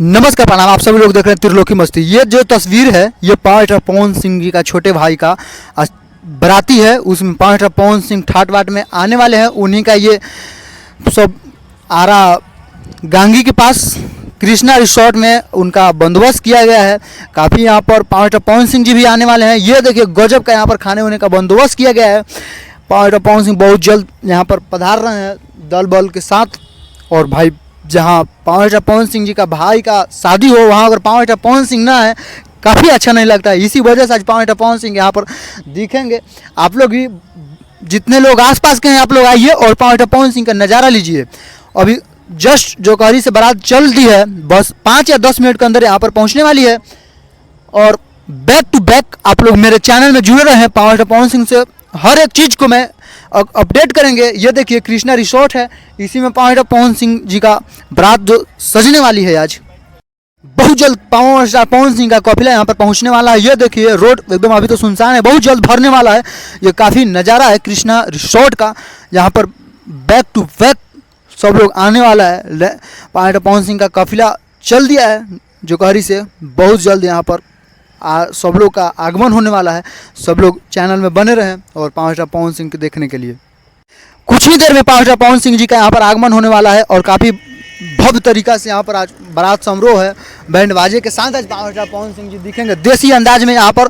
नमस्कार प्रणाम। आप सभी लोग देख रहे हैं त्रिलोकी मस्ती। ये जो तस्वीर है ये पावर पवन सिंह जी का छोटे भाई का बराती है। उसमें पावर पवन सिंह ठाट बाट में आने वाले हैं। उन्हीं का ये सब आरा गांगी के पास कृष्णा रिसोर्ट में उनका बंदोबस्त किया गया है। काफ़ी यहाँ पर पावर पवन सिंह जी भी आने वाले हैं। ये देखिए गजब का यहाँ पर खाने होने का बंदोबस्त किया गया है। पावर पवन सिंह बहुत जल्द यहाँ पर पधार रहे हैं दल बल के साथ। और भाई जहाँ पावर पवन सिंह जी का भाई का शादी हो वहाँ अगर पावर पवन सिंह ना है काफ़ी अच्छा नहीं लगता है। इसी वजह से आज पावर पवन सिंह यहाँ पर दिखेंगे। आप लोग भी जितने लोग आसपास के हैं आप लोग आइए और पावर पवन सिंह का नज़ारा लीजिए। अभी जस्ट जोकारी से बारात चल दी है, बस 5 या 10 मिनट के अंदर यहाँ पर पहुँचने वाली है। और बैक टू बैक आप लोग मेरे चैनल में जुड़े रहे हैं। पावर पवन सिंह से हर एक चीज़ को मैं अपडेट करेंगे। ये देखिए कृष्णा रिसोर्ट है, इसी में पावर पवन सिंह जी का बारात जो सजने वाली है आज बहुत जल्द पावर पवन सिंह का काफिला यहाँ पर पहुँचने वाला है। ये देखिए रोड एकदम अभी तो सुनसान है, बहुत जल्द भरने वाला है। ये काफ़ी नज़ारा है कृष्णा रिसोर्ट का। यहाँ पर बैक टू बैक सब लोग आने वाला है। पावर पवन सिंह का काफिला चल दिया है जोकारी से। बहुत जल्द यहाँ पर सब लोग का आगमन होने वाला है। सब लोग चैनल में बने रहें और पावर पवन सिंह को देखने के लिए। कुछ ही देर में पावर पवन सिंह जी का यहाँ पर आगमन होने वाला है और काफ़ी भव्य तरीका से यहाँ पर आज बारात समारोह है। बैंड बाजे के साथ आज पावर पवन सिंह जी दिखेंगे देसी अंदाज में। यहाँ पर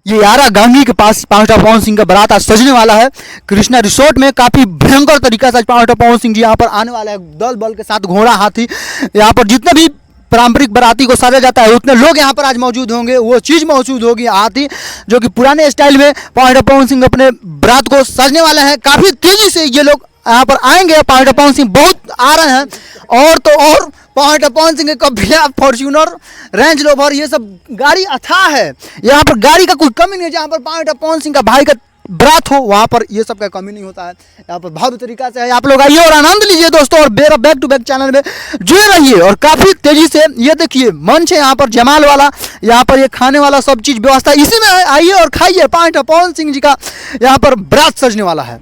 ये आरा गांगी के पास पावर पवन सिंह का बारात आज सजने वाला है कृष्णा रिसोर्ट में। काफ़ी भयंकर तरीका से आज पावर पवन सिंह जी यहाँ पर आने वाला है दल बल के साथ, घोड़ा हाथी। यहाँ पर जितने भी पारंपरिक बाराती को सजा जाता है उतने लोग यहाँ पर आज मौजूद होंगे। वो चीज़ मौजूद होगी हाथी जो कि पुराने स्टाइल में पावर पवन सिंह अपने बारात को सजने वाले हैं। काफ़ी तेज़ी से ये लोग यहाँ पर आएंगे। पावर पवन सिंह बहुत आ रहे हैं। और तो और पावर पवन सिंह के कभी फॉर्च्यूनर, रेंज रोवर ये सब गाड़ी अथाह है। यहाँ पर गाड़ी का कोई कमी नहीं है। जहाँ पर पावर पवन सिंह का भाई का बारात हो वहाँ पर ये सब का कमी नहीं होता है। यहाँ पर भव्य तरीका से है। आप लोग आइए और आनंद लीजिए दोस्तों। और मेरा बैक टू बैक चैनल में जुड़े रहिए। और काफ़ी तेज़ी से ये देखिए मंच है यहाँ पर जमाल वाला, यहाँ पर ये खाने वाला सब चीज़ व्यवस्था इसी में है। आइए और खाइए। पावर पवन सिंह जी का यहाँ पर बारात सजने वाला है।